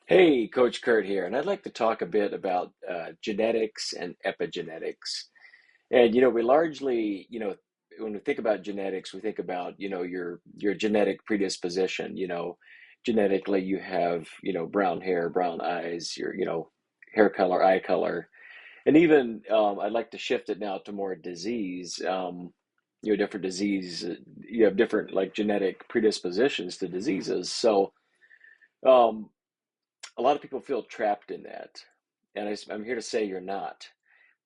Hey, Coach Kurt here, and I'd like to talk a bit about genetics and epigenetics. And we largely, when we think about genetics, we think about, your genetic predisposition. Genetically, you have, brown hair, brown eyes, your, hair color, eye color, and even I'd like to shift it now to more disease. Different disease, you have different like genetic predispositions to diseases. So. Um, a lot of people feel trapped in that. And I'm here to say you're not.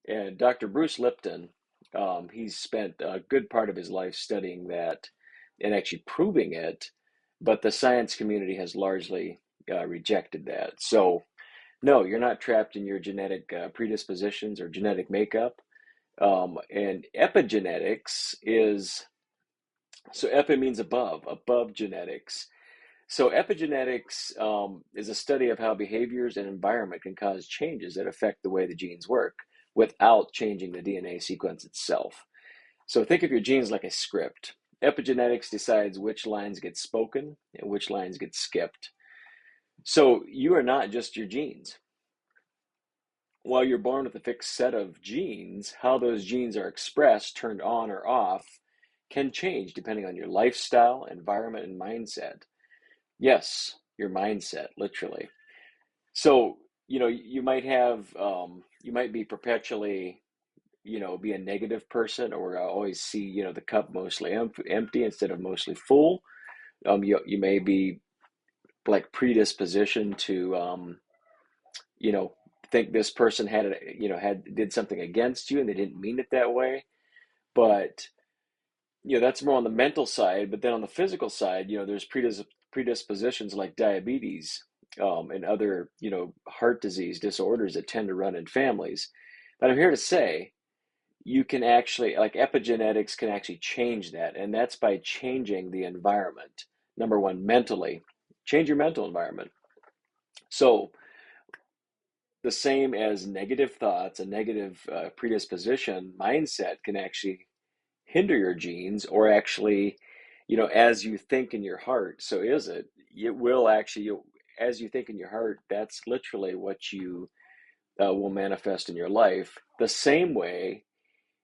And Dr. Bruce Lipton, he's spent a good part of his life studying that and actually proving it, but the science community has largely rejected that. So, no, you're not trapped in your genetic predispositions or genetic makeup. And epigenetics is so epi means above genetics. So, epigenetics is a study of how behaviors and environment can cause changes that affect the way the genes work without changing the DNA sequence itself. So, think of your genes like a script. Epigenetics decides which lines get spoken and which lines get skipped. So, you are not just your genes. While you're born with a fixed set of genes, how those genes are expressed, turned on or off, can change depending on your lifestyle, environment, and mindset. Yes, your mindset, literally. So, you might be perpetually, be a negative person or always see, the cup mostly empty instead of mostly full. You may be like predisposition to, you know, think this person did something against you and they didn't mean it that way. But, that's more on the mental side. But then on the physical side, there's predispositions like diabetes, and other, heart disease disorders that tend to run in families. But I'm here to say you can actually, like epigenetics can actually change that. And that's by changing the environment. Number one, mentally, change your mental environment. So, the same as negative thoughts, a negative predisposition mindset can actually hinder your genes or actually, as you think in your heart, so is it. It will actually, as you think in your heart, that's literally what you will manifest in your life. The same way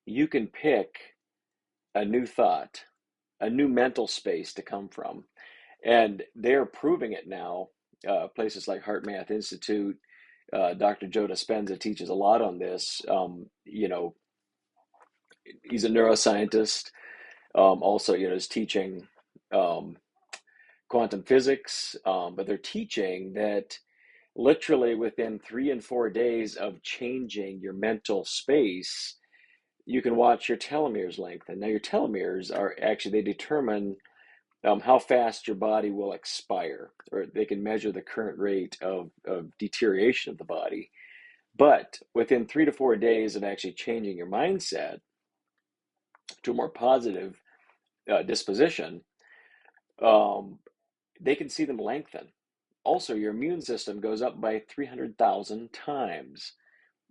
you can pick a new thought, a new mental space to come from. And they're proving it now. Places like Heart Math Institute, Dr. Joe Dispenza teaches a lot on this. He's a neuroscientist. Also, is teaching um, quantum physics, but they're teaching that literally within 3 and 4 days of changing your mental space, you can watch your telomeres lengthen. Now, your telomeres are actually, they determine how fast your body will expire, or they can measure the current rate of deterioration of the body. But within 3 to 4 days of actually changing your mindset to a more positive disposition, um, they can see them lengthen. Also, your immune system goes up by 300,000 times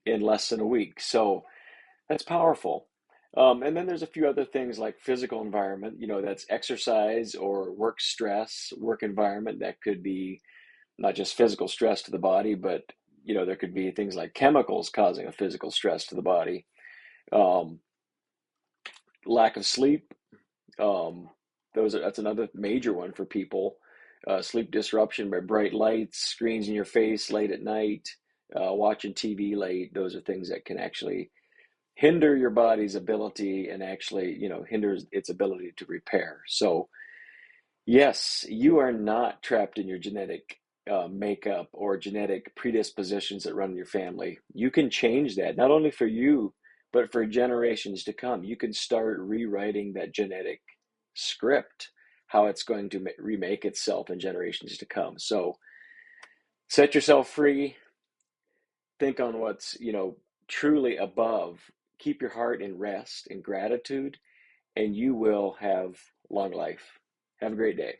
in less than a week. So that's powerful. And then there's a few other things like physical environment, that's exercise or work stress, work environment that could be not just physical stress to the body, but there could be things like chemicals causing a physical stress to the body. Um, Lack of sleep, um, that's another major one for people. Sleep disruption by bright lights, screens in your face late at night, watching TV late. Those are things that can actually hinder your body's ability and actually, hinders its ability to repair. So, yes, you are not trapped in your genetic makeup or genetic predispositions that run in your family. You can change that, not only for you, but for generations to come. You can start rewriting that genetic script, how it's going to remake itself in generations to come. So, set yourself free, think on what's, truly above. Keep your heart in rest and gratitude, and you will have long life. Have a great day.